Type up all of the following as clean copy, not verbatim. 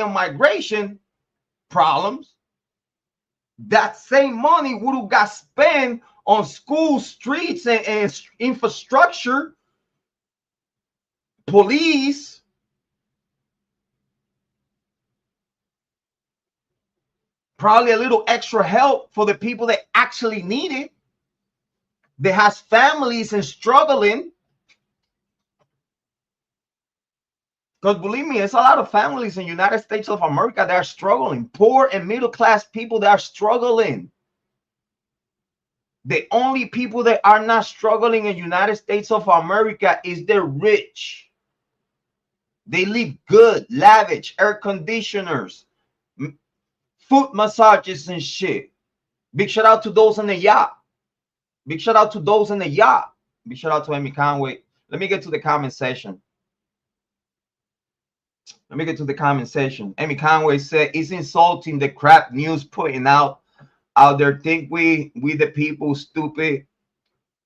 migration problems, that same money would have got spent on schools, streets, and infrastructure, police, probably a little extra help for the people that actually need it, that has families and struggling. Because believe me, there's a lot of families in the United States of America that are struggling. Poor and middle class people that are struggling. The only people that are not struggling in the United States of America is the rich. They live good, lavish, air conditioners, foot massages and shit. Big shout out to those in the yacht. Big shout out to those in the yacht. Big shout out to Amy Conway. Let me get to the comment section. Let me get to the comment section. Amy Conway said, it's insulting the crap news putting out there. Think we the people stupid?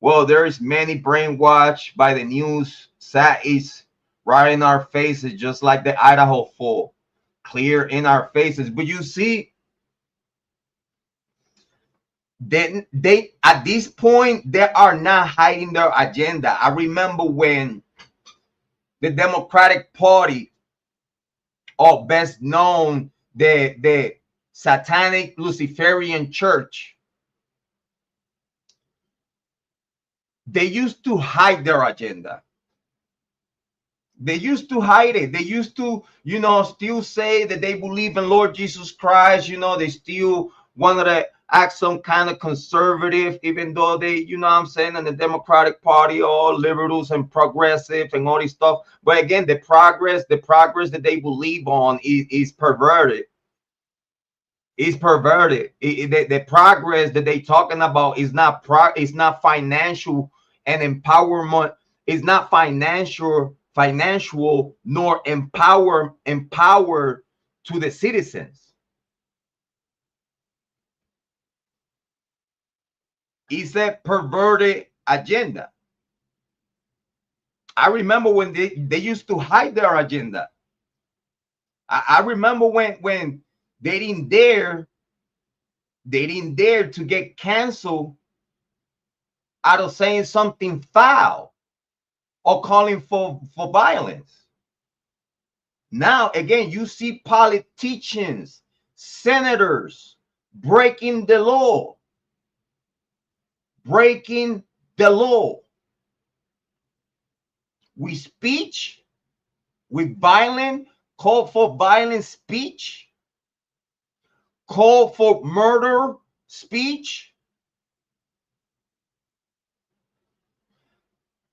Well, there's many brainwashed by the news. Sat is right in our faces, just like the Idaho fall, clear in our faces. But you see, then they at this point they are not hiding their agenda. I remember when the Democratic Party, or best known the Satanic Luciferian Church, they used to hide their agenda. They used to hide it. They used to, still say that they believe in Lord Jesus Christ. They still wanted to act some kind of conservative, even though they, in the Democratic Party, all liberals and progressive and all this stuff. But again, the progress that they believe on is perverted. Is perverted. The progress that they talking about is not financial and empowerment. Is not financial nor empowered to the citizens. It's a perverted agenda. I remember when they used to hide their agenda. I remember when they didn't dare to get canceled out of saying something foul or calling for violence. Now, again, you see politicians, senators breaking the law. Breaking the law. With speech, with violent, call for violent speech, call for murder speech,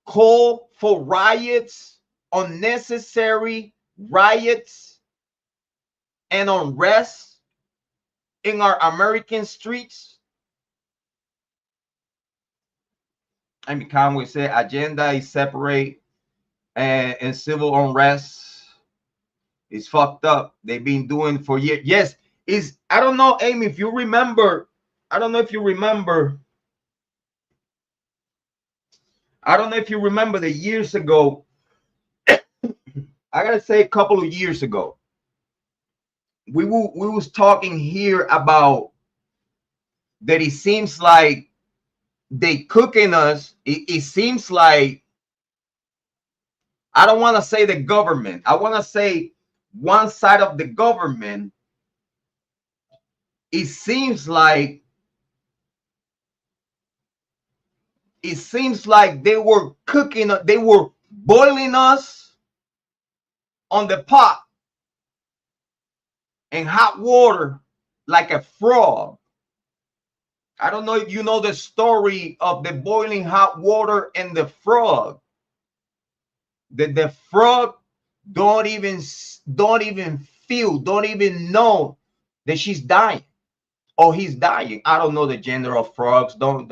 call for riots, unnecessary riots and unrest in our American streets. I mean, Conway said agenda is separate and civil unrest is fucked up. They've been doing for years. Yes, I don't know, Amy, if you remember. I don't know if you remember the years ago. I gotta say, a couple of years ago, we was talking here about that. It seems like they cooking us. It seems like, I don't want to say the government. I want to say one side of the government. It seems like they were cooking. They were boiling us on the pot in hot water like a frog. I don't know if you know the story of the boiling hot water and the frog. The frog don't even feel, don't even know that she's dying or he's dying. I don't know the gender of frogs. Don't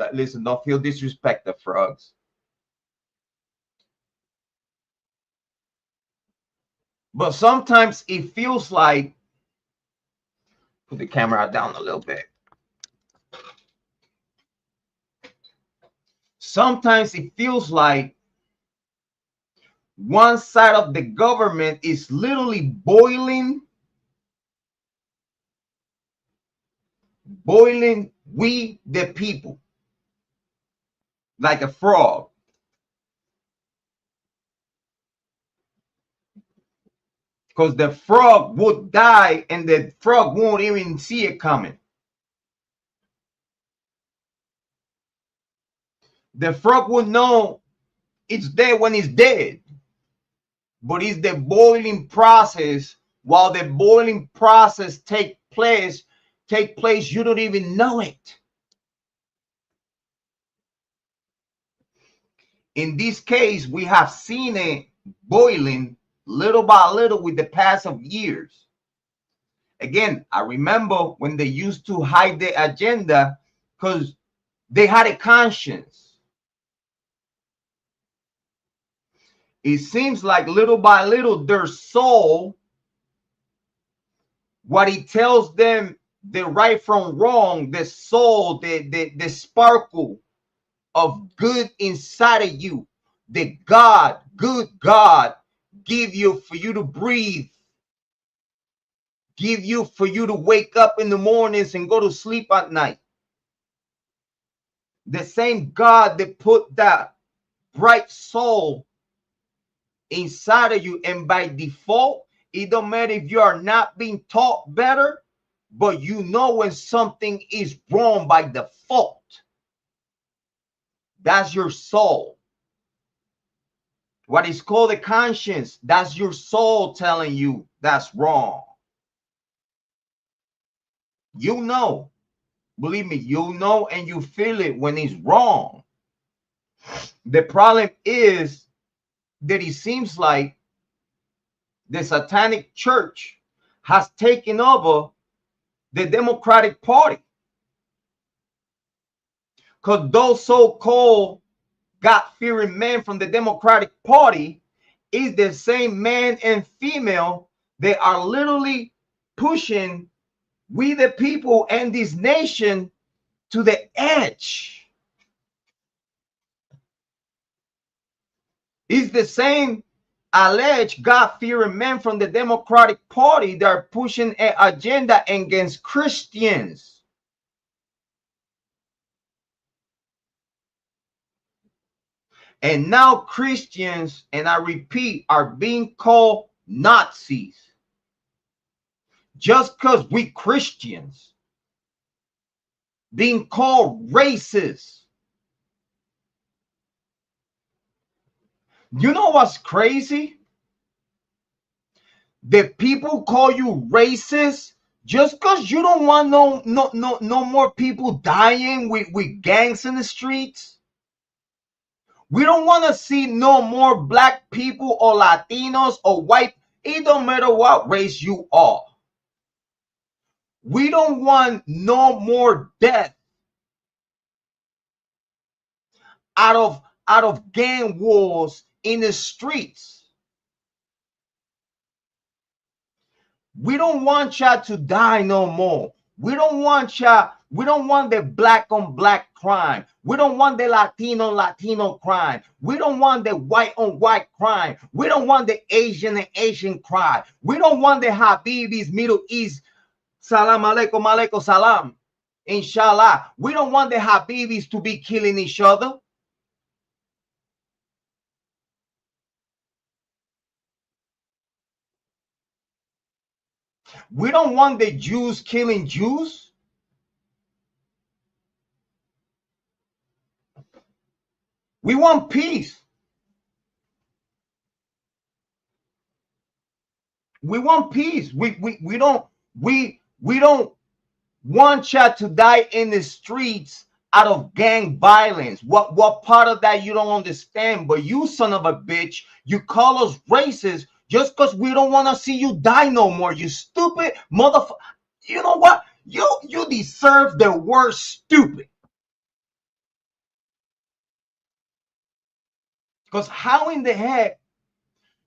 feel disrespect the frogs. But sometimes it feels like, put the camera down a little bit. Sometimes it feels like one side of the government is literally boiling boiling we the people like a frog. Because the frog would die and the frog won't even see it coming. The frog would know it's dead when it's dead. But it's the boiling process. While the boiling process take place, you don't even know it. In this case, we have seen it boiling little by little with the pass of years. Again, I remember when they used to hide the agenda because they had a conscience. It seems like little by little, their soul, what it tells them, the right from wrong, the soul, the sparkle of good inside of you, the good God, give you for you to breathe, give you for you to wake up in the mornings and go to sleep at night. The same God that put that bright soul inside of you, and by default, it don't matter if you are not being taught better, but you know when something is wrong by default. That's your soul. What is called a conscience, that's your soul telling you that's wrong. You know, believe me, you know, and you feel it when it's wrong. The problem is that it seems like the satanic church has taken over the Democratic Party. Because those so-called God-fearing men from the Democratic Party is the same man and female that are literally pushing we the people and this nation to the edge. It's the same alleged God-fearing men from the Democratic Party that are pushing an agenda against Christians. And now Christians, and I repeat, are being called Nazis. Just because we Christians being called racist. You know what's crazy? The people call you racist just because you don't want no more people dying with gangs in the streets. We don't want to see no more black people or Latinos or white. It don't matter what race you are. We don't want no more death out of gang wars in the streets. We don't want y'all to die no more. We don't want y'all. We don't want the black on black crime. We don't want the Latino crime. We don't want the white on white crime. We don't want the Asian and Asian crime. We don't want the Habibis, Middle East, salam alaikum, alaikum salam, inshallah. We don't want the Habibis to be killing each other. We don't want the Jews killing Jews. We want peace. We want peace. We don't want y'all to die in the streets out of gang violence. What part of that you don't understand? But you son of a bitch, you call us racist just because we don't want to see you die no more. You stupid motherfucker. You know what? You deserve the word stupid. Because how in the heck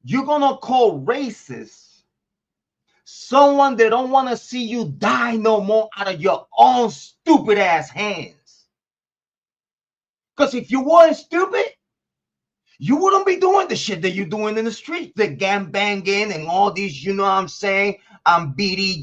you gonna call racist someone that don't want to see you die no more out of your own stupid ass hands? Because if you weren't stupid, you wouldn't be doing the shit that you're doing in the street, the gang banging and all these, you know what I'm saying, I'm BD